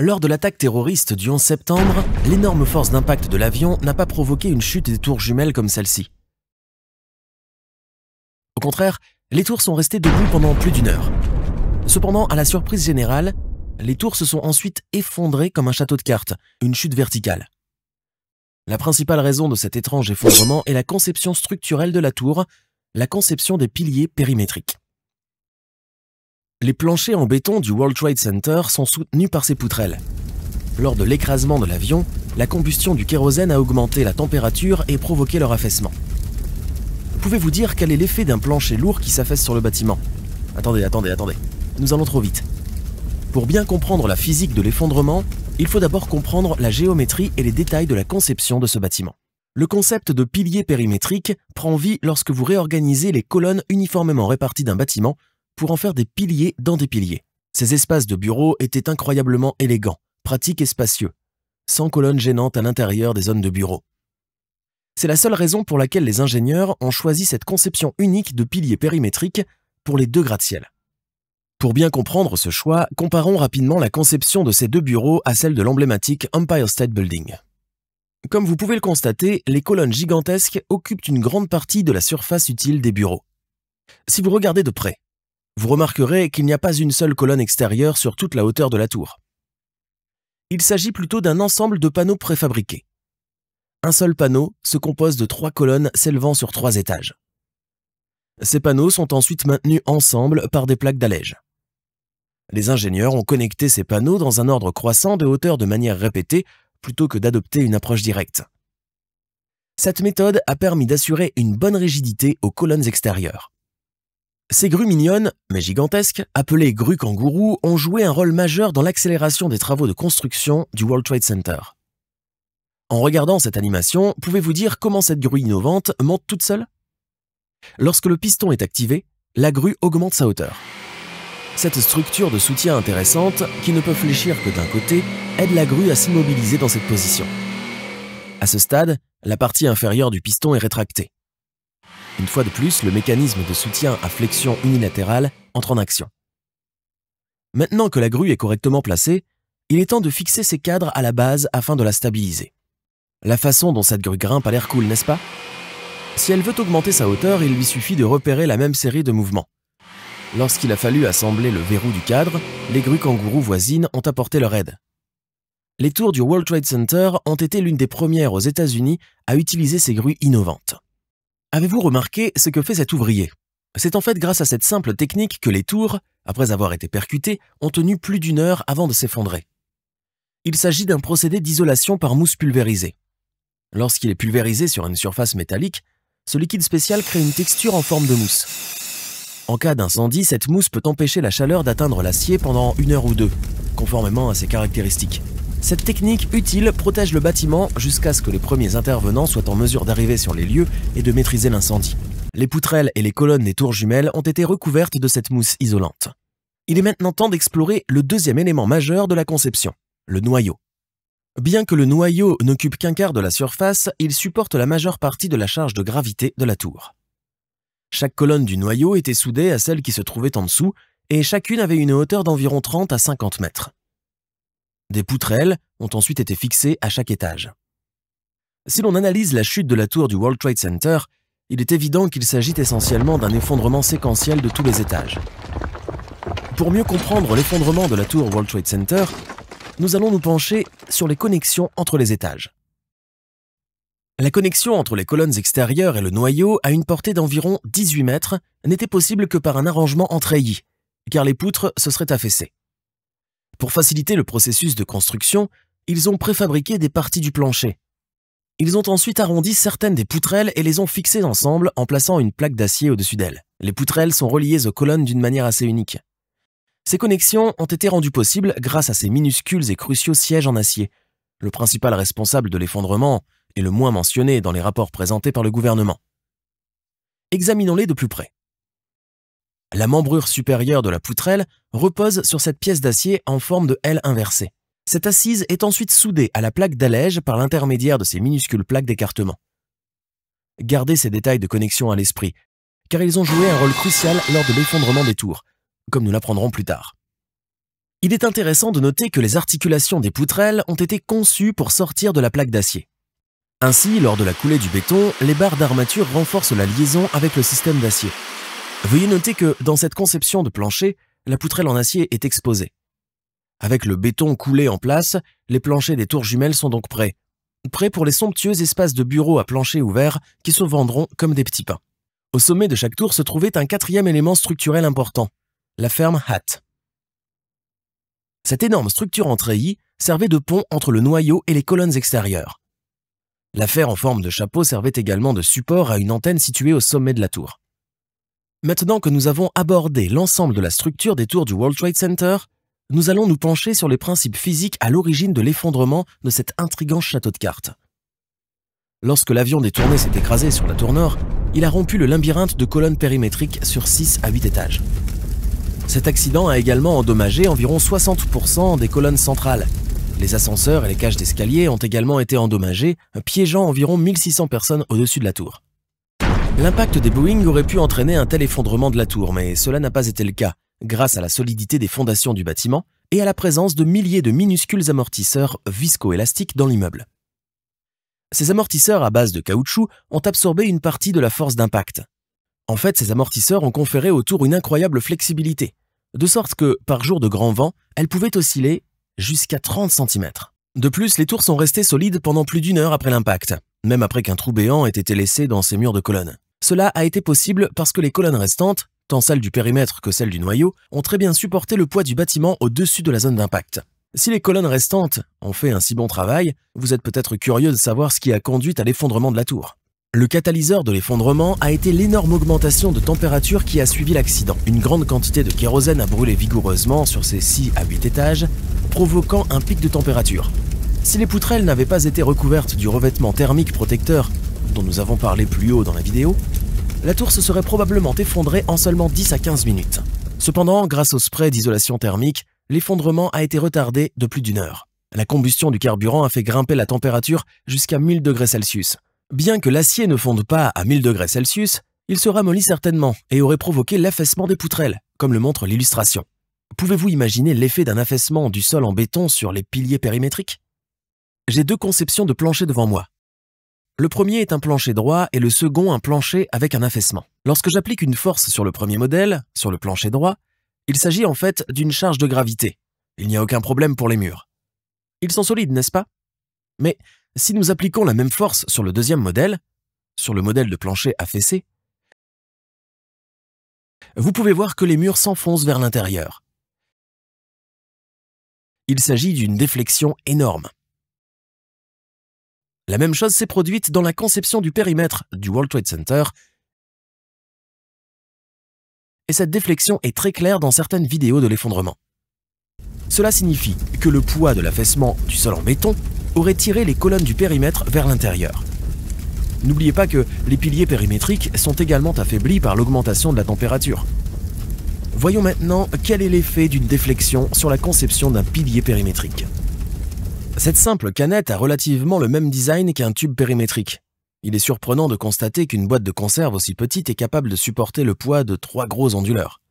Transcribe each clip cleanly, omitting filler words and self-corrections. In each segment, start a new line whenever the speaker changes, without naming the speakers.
Lors de l'attaque terroriste du 11 septembre, l'énorme force d'impact de l'avion n'a pas provoqué une chute des tours jumelles comme celle-ci. Au contraire, les tours sont restées debout pendant plus d'1 heure. Cependant, à la surprise générale, les tours se sont ensuite effondrées comme un château de cartes, une chute verticale. La principale raison de cet étrange effondrement est la conception structurelle de la tour, la conception des piliers périmétriques. Les planchers en béton du World Trade Center sont soutenus par ces poutrelles. Lors de l'écrasement de l'avion, la combustion du kérosène a augmenté la température et provoqué leur affaissement. Pouvez-vous dire quel est l'effet d'un plancher lourd qui s'affaisse sur le bâtiment? Attendez, nous allons trop vite. Pour bien comprendre la physique de l'effondrement, il faut d'abord comprendre la géométrie et les détails de la conception de ce bâtiment. Le concept de pilier périmétrique prend vie lorsque vous réorganisez les colonnes uniformément réparties d'un bâtiment pour en faire des piliers dans des piliers. Ces espaces de bureaux étaient incroyablement élégants, pratiques et spacieux, sans colonnes gênantes à l'intérieur des zones de bureaux. C'est la seule raison pour laquelle les ingénieurs ont choisi cette conception unique de piliers périmétriques pour les 2 gratte-ciel. Pour bien comprendre ce choix, comparons rapidement la conception de ces 2 bureaux à celle de l'emblématique Empire State Building. Comme vous pouvez le constater, les colonnes gigantesques occupent une grande partie de la surface utile des bureaux. Si vous regardez de près, vous remarquerez qu'il n'y a pas une seule colonne extérieure sur toute la hauteur de la tour. Il s'agit plutôt d'un ensemble de panneaux préfabriqués. Un seul panneau se compose de 3 colonnes s'élevant sur 3 étages. Ces panneaux sont ensuite maintenus ensemble par des plaques d'allège. Les ingénieurs ont connecté ces panneaux dans un ordre croissant de hauteur de manière répétée plutôt que d'adopter une approche directe. Cette méthode a permis d'assurer une bonne rigidité aux colonnes extérieures. Ces grues mignonnes, mais gigantesques, appelées grues kangourous, ont joué un rôle majeur dans l'accélération des travaux de construction du World Trade Center. En regardant cette animation, pouvez-vous dire comment cette grue innovante monte toute seule? Lorsque le piston est activé, la grue augmente sa hauteur. Cette structure de soutien intéressante, qui ne peut fléchir que d'un côté, aide la grue à s'immobiliser dans cette position. À ce stade, la partie inférieure du piston est rétractée. Une fois de plus, le mécanisme de soutien à flexion unilatérale entre en action. Maintenant que la grue est correctement placée, il est temps de fixer ses cadres à la base afin de la stabiliser. La façon dont cette grue grimpe a l'air cool, n'est-ce pas? Si elle veut augmenter sa hauteur, il lui suffit de repérer la même série de mouvements. Lorsqu'il a fallu assembler le verrou du cadre, les grues kangourous voisines ont apporté leur aide. Les tours du World Trade Center ont été l'une des premières aux États-Unis à utiliser ces grues innovantes. Avez-vous remarqué ce que fait cet ouvrier? C'est en fait grâce à cette simple technique que les tours, après avoir été percutées, ont tenu plus d'1 heure avant de s'effondrer. Il s'agit d'un procédé d'isolation par mousse pulvérisée. Lorsqu'il est pulvérisé sur une surface métallique, ce liquide spécial crée une texture en forme de mousse. En cas d'incendie, cette mousse peut empêcher la chaleur d'atteindre l'acier pendant 1 heure ou 2, conformément à ses caractéristiques. Cette technique utile protège le bâtiment jusqu'à ce que les premiers intervenants soient en mesure d'arriver sur les lieux et de maîtriser l'incendie. Les poutrelles et les colonnes des tours jumelles ont été recouvertes de cette mousse isolante. Il est maintenant temps d'explorer le 2e élément majeur de la conception, le noyau. Bien que le noyau n'occupe qu'un quart de la surface, il supporte la majeure partie de la charge de gravité de la tour. Chaque colonne du noyau était soudée à celle qui se trouvait en dessous et chacune avait une hauteur d'environ 30 à 50 mètres. Des poutrelles ont ensuite été fixées à chaque étage. Si l'on analyse la chute de la tour du World Trade Center, il est évident qu'il s'agit essentiellement d'un effondrement séquentiel de tous les étages. Pour mieux comprendre l'effondrement de la tour World Trade Center, nous allons nous pencher sur les connexions entre les étages. La connexion entre les colonnes extérieures et le noyau à une portée d'environ 18 mètres n'était possible que par un arrangement en treillis, car les poutres se seraient affaissées. Pour faciliter le processus de construction, ils ont préfabriqué des parties du plancher. Ils ont ensuite arrondi certaines des poutrelles et les ont fixées ensemble en plaçant une plaque d'acier au-dessus d'elles. Les poutrelles sont reliées aux colonnes d'une manière assez unique. Ces connexions ont été rendues possibles grâce à ces minuscules et cruciaux sièges en acier, le principal responsable de l'effondrement et le moins mentionné dans les rapports présentés par le gouvernement. Examinons-les de plus près. La membrure supérieure de la poutrelle repose sur cette pièce d'acier en forme de L inversée. Cette assise est ensuite soudée à la plaque d'allège par l'intermédiaire de ces minuscules plaques d'écartement. Gardez ces détails de connexion à l'esprit, car ils ont joué un rôle crucial lors de l'effondrement des tours, comme nous l'apprendrons plus tard. Il est intéressant de noter que les articulations des poutrelles ont été conçues pour sortir de la plaque d'acier. Ainsi, lors de la coulée du béton, les barres d'armature renforcent la liaison avec le système d'acier. Veuillez noter que, dans cette conception de plancher, la poutrelle en acier est exposée. Avec le béton coulé en place, les planchers des tours jumelles sont donc prêts. Prêts pour les somptueux espaces de bureaux à plancher ouvert qui se vendront comme des petits pains. Au sommet de chaque tour se trouvait un quatrième élément structurel important, la ferme Hat. Cette énorme structure en treillis servait de pont entre le noyau et les colonnes extérieures. La fer en forme de chapeau servait également de support à une antenne située au sommet de la tour. Maintenant que nous avons abordé l'ensemble de la structure des tours du World Trade Center, nous allons nous pencher sur les principes physiques à l'origine de l'effondrement de cet intrigant château de cartes. Lorsque l'avion détourné s'est écrasé sur la tour nord, il a rompu le labyrinthe de colonnes périmétriques sur 6 à 8 étages. Cet accident a également endommagé environ 60% des colonnes centrales. Les ascenseurs et les cages d'escalier ont également été endommagés, piégeant environ 1600 personnes au-dessus de la tour. L'impact des Boeing aurait pu entraîner un tel effondrement de la tour, mais cela n'a pas été le cas, grâce à la solidité des fondations du bâtiment et à la présence de milliers de minuscules amortisseurs viscoélastiques dans l'immeuble. Ces amortisseurs à base de caoutchouc ont absorbé une partie de la force d'impact. En fait, ces amortisseurs ont conféré aux tours une incroyable flexibilité, de sorte que, par jour de grand vent, elles pouvaient osciller jusqu'à 30 cm. De plus, les tours sont restées solides pendant plus d'1 heure après l'impact, même après qu'un trou béant ait été laissé dans ces murs de colonnes. Cela a été possible parce que les colonnes restantes, tant celles du périmètre que celles du noyau, ont très bien supporté le poids du bâtiment au-dessus de la zone d'impact. Si les colonnes restantes ont fait un si bon travail, vous êtes peut-être curieux de savoir ce qui a conduit à l'effondrement de la tour. Le catalyseur de l'effondrement a été l'énorme augmentation de température qui a suivi l'accident. Une grande quantité de kérosène a brûlé vigoureusement sur ces 6 à 8 étages, provoquant un pic de température. Si les poutrelles n'avaient pas été recouvertes du revêtement thermique protecteur dont nous avons parlé plus haut dans la vidéo, la tour se serait probablement effondrée en seulement 10 à 15 minutes. Cependant, grâce au spray d'isolation thermique, l'effondrement a été retardé de plus d'1 heure. La combustion du carburant a fait grimper la température jusqu'à 1000 degrés Celsius. Bien que l'acier ne fonde pas à 1000 degrés Celsius, il se ramollit certainement et aurait provoqué l'affaissement des poutrelles, comme le montre l'illustration. Pouvez-vous imaginer l'effet d'un affaissement du sol en béton sur les piliers périmétriques? J'ai 2 conceptions de plancher devant moi. Le premier est un plancher droit et le second un plancher avec un affaissement. Lorsque j'applique une force sur le premier modèle, sur le plancher droit, il s'agit en fait d'une charge de gravité. Il n'y a aucun problème pour les murs. Ils sont solides, n'est-ce pas? Mais si nous appliquons la même force sur le deuxième modèle, sur le modèle de plancher affaissé, vous pouvez voir que les murs s'enfoncent vers l'intérieur. Il s'agit d'une déflexion énorme. La même chose s'est produite dans la conception du périmètre du World Trade Center, et cette déflexion est très claire dans certaines vidéos de l'effondrement. Cela signifie que le poids de l'affaissement du sol en béton aurait tiré les colonnes du périmètre vers l'intérieur. N'oubliez pas que les piliers périmétriques sont également affaiblis par l'augmentation de la température. Voyons maintenant quel est l'effet d'une déflexion sur la conception d'un pilier périmétrique. Cette simple canette a relativement le même design qu'un tube périmétrique. Il est surprenant de constater qu'une boîte de conserve aussi petite est capable de supporter le poids de 3 gros onduleurs.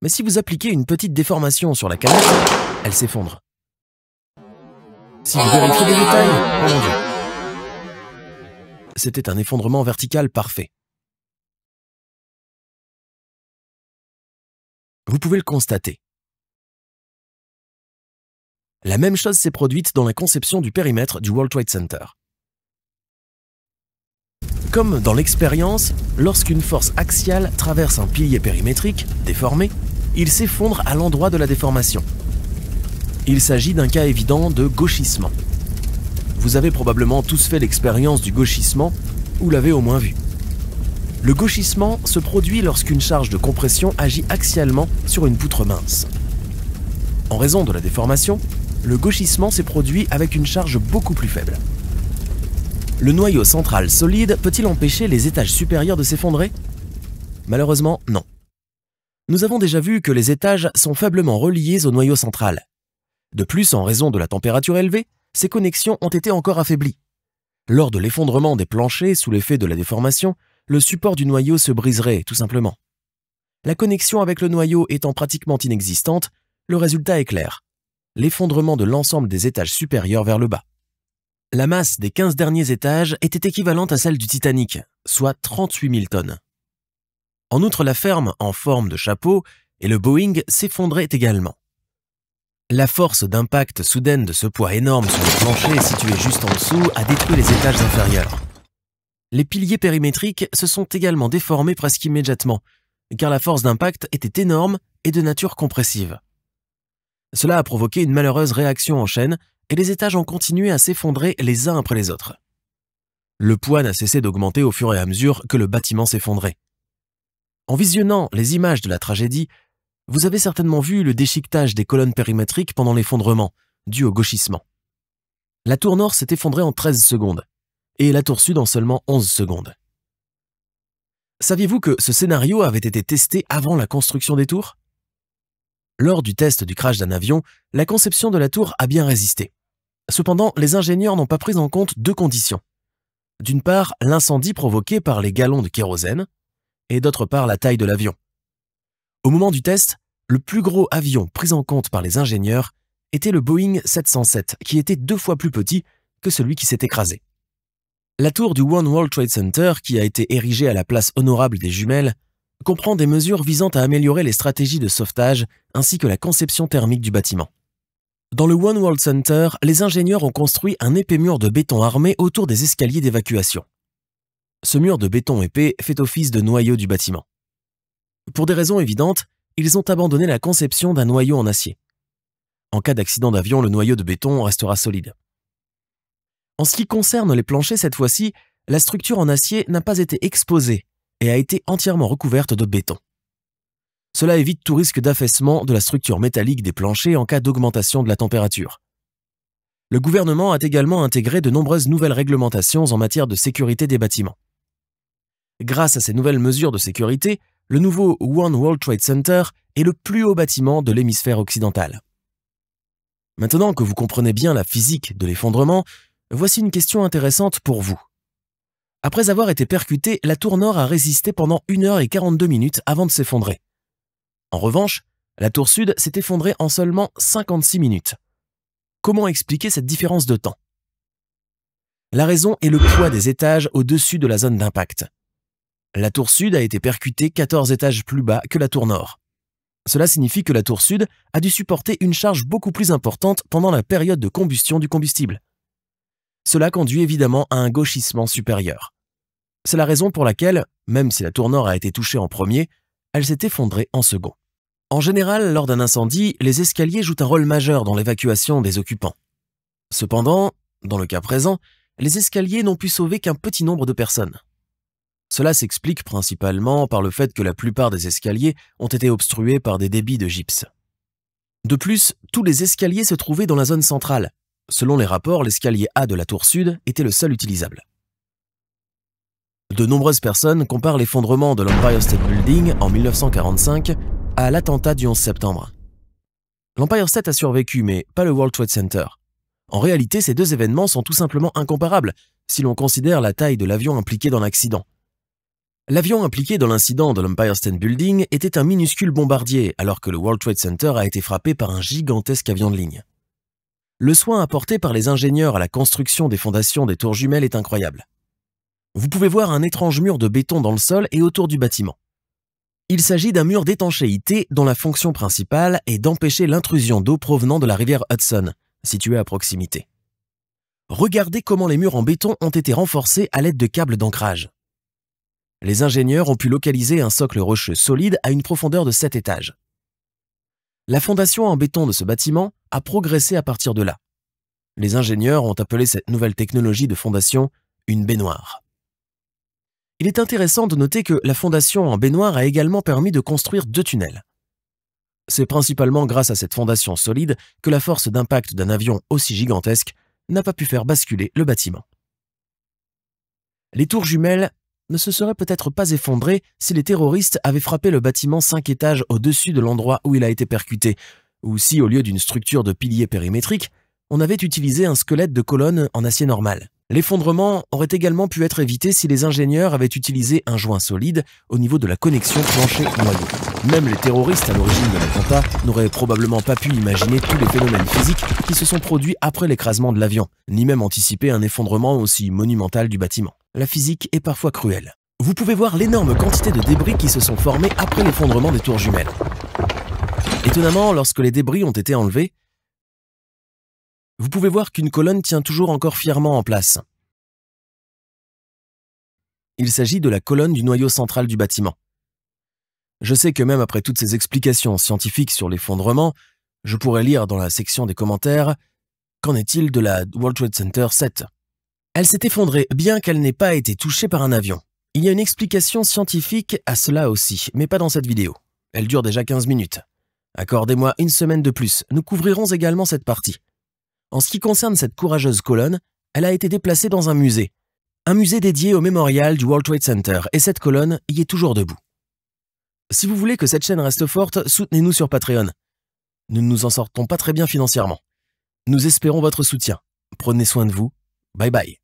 Mais si vous appliquez une petite déformation sur la canette, elle s'effondre. Si vous vérifiez les détails, oh mon Dieu. C'était un effondrement vertical parfait. Vous pouvez le constater. La même chose s'est produite dans la conception du périmètre du World Trade Center. Comme dans l'expérience, lorsqu'une force axiale traverse un pilier périmétrique, déformé, il s'effondre à l'endroit de la déformation. Il s'agit d'un cas évident de gauchissement. Vous avez probablement tous fait l'expérience du gauchissement, ou l'avez au moins vu. Le gauchissement se produit lorsqu'une charge de compression agit axialement sur une poutre mince. En raison de la déformation, le gauchissement s'est produit avec une charge beaucoup plus faible. Le noyau central solide peut-il empêcher les étages supérieurs de s'effondrer? Malheureusement, non. Nous avons déjà vu que les étages sont faiblement reliés au noyau central. De plus, en raison de la température élevée, ces connexions ont été encore affaiblies. Lors de l'effondrement des planchers sous l'effet de la déformation, le support du noyau se briserait tout simplement. la connexion avec le noyau étant pratiquement inexistante, le résultat est clair. L'effondrement de l'ensemble des étages supérieurs vers le bas. La masse des 15 derniers étages était équivalente à celle du Titanic, soit 38 000 tonnes. En outre, la ferme en forme de chapeau et le Boeing s'effondraient également. La force d'impact soudaine de ce poids énorme sur le plancher situé juste en dessous a détruit les étages inférieurs. Les piliers périmétriques se sont également déformés presque immédiatement, car la force d'impact était énorme et de nature compressive. Cela a provoqué une malheureuse réaction en chaîne et les étages ont continué à s'effondrer les uns après les autres. Le poids n'a cessé d'augmenter au fur et à mesure que le bâtiment s'effondrait. En visionnant les images de la tragédie, vous avez certainement vu le déchiquetage des colonnes périmétriques pendant l'effondrement, dû au gauchissement. La tour nord s'est effondrée en 13 secondes, et la tour sud en seulement 11 secondes. Saviez-vous que ce scénario avait été testé avant la construction des tours? Lors du test du crash d'un avion, la conception de la tour a bien résisté. Cependant, les ingénieurs n'ont pas pris en compte deux conditions. D'une part, l'incendie provoqué par les gallons de kérosène, et d'autre part, la taille de l'avion. Au moment du test, le plus gros avion pris en compte par les ingénieurs était le Boeing 707, qui était 2 fois plus petit que celui qui s'est écrasé. La tour du One World Trade Center, qui a été érigée à la place honorable des jumelles, comprend des mesures visant à améliorer les stratégies de sauvetage ainsi que la conception thermique du bâtiment. Dans le One World Center, les ingénieurs ont construit un épais mur de béton armé autour des escaliers d'évacuation. Ce mur de béton épais fait office de noyau du bâtiment. Pour des raisons évidentes, ils ont abandonné la conception d'un noyau en acier. En cas d'accident d'avion, le noyau de béton restera solide. En ce qui concerne les planchers cette fois-ci, la structure en acier n'a pas été exposée et a été entièrement recouverte de béton. Cela évite tout risque d'affaissement de la structure métallique des planchers en cas d'augmentation de la température. Le gouvernement a également intégré de nombreuses nouvelles réglementations en matière de sécurité des bâtiments. Grâce à ces nouvelles mesures de sécurité, le nouveau One World Trade Center est le plus haut bâtiment de l'hémisphère occidental. Maintenant que vous comprenez bien la physique de l'effondrement, voici une question intéressante pour vous. Après avoir été percutée, la tour nord a résisté pendant 1 heure et 42 minutes avant de s'effondrer. En revanche, la tour sud s'est effondrée en seulement 56 minutes. Comment expliquer cette différence de temps? La raison est le poids des étages au-dessus de la zone d'impact. La tour sud a été percutée 14 étages plus bas que la tour nord. Cela signifie que la tour sud a dû supporter une charge beaucoup plus importante pendant la période de combustion du combustible. Cela conduit évidemment à un gauchissement supérieur. C'est la raison pour laquelle, même si la tour nord a été touchée en premier, elle s'est effondrée en second. En général, lors d'un incendie, les escaliers jouent un rôle majeur dans l'évacuation des occupants. Cependant, dans le cas présent, les escaliers n'ont pu sauver qu'un petit nombre de personnes. Cela s'explique principalement par le fait que la plupart des escaliers ont été obstrués par des débits de gypse. De plus, tous les escaliers se trouvaient dans la zone centrale. Selon les rapports, l'escalier A de la tour sud était le seul utilisable. De nombreuses personnes comparent l'effondrement de l'Empire State Building en 1945 à l'attentat du 11 septembre. L'Empire State a survécu, mais pas le World Trade Center. En réalité, ces deux événements sont tout simplement incomparables si l'on considère la taille de l'avion impliqué dans l'accident. L'avion impliqué dans l'incident de l'Empire State Building était un minuscule bombardier, alors que le World Trade Center a été frappé par un gigantesque avion de ligne. Le soin apporté par les ingénieurs à la construction des fondations des tours jumelles est incroyable. Vous pouvez voir un étrange mur de béton dans le sol et autour du bâtiment. Il s'agit d'un mur d'étanchéité dont la fonction principale est d'empêcher l'intrusion d'eau provenant de la rivière Hudson, située à proximité. Regardez comment les murs en béton ont été renforcés à l'aide de câbles d'ancrage. Les ingénieurs ont pu localiser un socle rocheux solide à une profondeur de 7 étages. La fondation en béton de ce bâtiment a progressé à partir de là. Les ingénieurs ont appelé cette nouvelle technologie de fondation une baignoire. Il est intéressant de noter que la fondation en baignoire a également permis de construire 2 tunnels. C'est principalement grâce à cette fondation solide que la force d'impact d'un avion aussi gigantesque n'a pas pu faire basculer le bâtiment. Les tours jumelles ne se seraient peut-être pas effondrées si les terroristes avaient frappé le bâtiment 5 étages au-dessus de l'endroit où il a été percuté, ou si, au lieu d'une structure de piliers périmétriques, on avait utilisé un squelette de colonne en acier normal, L'effondrement aurait également pu être évité si les ingénieurs avaient utilisé un joint solide au niveau de la connexion plancher-noyau. Même les terroristes à l'origine de l'attentat n'auraient probablement pas pu imaginer tous les phénomènes physiques qui se sont produits après l'écrasement de l'avion, ni même anticiper un effondrement aussi monumental du bâtiment. La physique est parfois cruelle. Vous pouvez voir l'énorme quantité de débris qui se sont formés après l'effondrement des tours jumelles. Étonnamment, lorsque les débris ont été enlevés, vous pouvez voir qu'une colonne tient toujours encore fièrement en place. Il s'agit de la colonne du noyau central du bâtiment. Je sais que même après toutes ces explications scientifiques sur l'effondrement, je pourrais lire dans la section des commentaires « Qu'en est-il de la World Trade Center 7 ?» Elle s'est effondrée bien qu'elle n'ait pas été touchée par un avion. Il y a une explication scientifique à cela aussi, mais pas dans cette vidéo. Elle dure déjà 15 minutes. Accordez-moi une semaine de plus, nous couvrirons également cette partie. En ce qui concerne cette courageuse colonne, elle a été déplacée dans un musée dédié au mémorial du World Trade Center, et cette colonne y est toujours debout. Si vous voulez que cette chaîne reste forte, soutenez-nous sur Patreon. Nous ne nous en sortons pas très bien financièrement. Nous espérons votre soutien. Prenez soin de vous. Bye bye.